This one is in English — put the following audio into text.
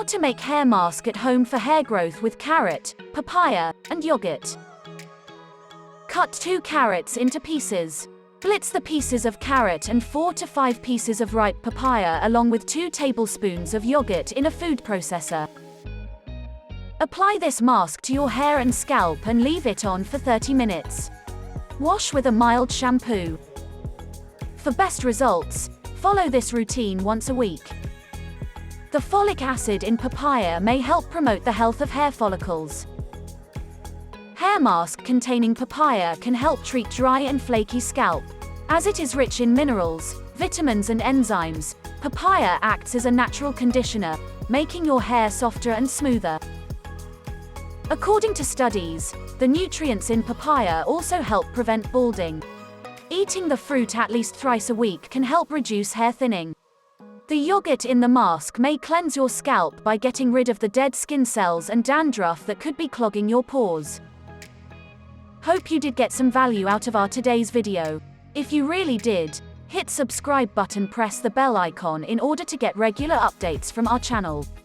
How to make hair mask at home for hair growth with carrot, papaya, and yogurt. Cut 2 carrots into pieces. Blitz the pieces of carrot and 4 to 5 pieces of ripe papaya along with 2 tablespoons of yogurt in a food processor. Apply this mask to your hair and scalp and leave it on for 30 minutes. Wash with a mild shampoo. For best results, follow this routine once a week. The folic acid in papaya may help promote the health of hair follicles. Hair mask containing papaya can help treat dry and flaky scalp. As it is rich in minerals, vitamins and enzymes, papaya acts as a natural conditioner, making your hair softer and smoother. According to studies, the nutrients in papaya also help prevent balding. Eating the fruit at least thrice a week can help reduce hair thinning. The yogurt in the mask may cleanse your scalp by getting rid of the dead skin cells and dandruff that could be clogging your pores. Hope you did get some value out of our today's video. If you really did, hit subscribe button, press the bell icon in order to get regular updates from our channel.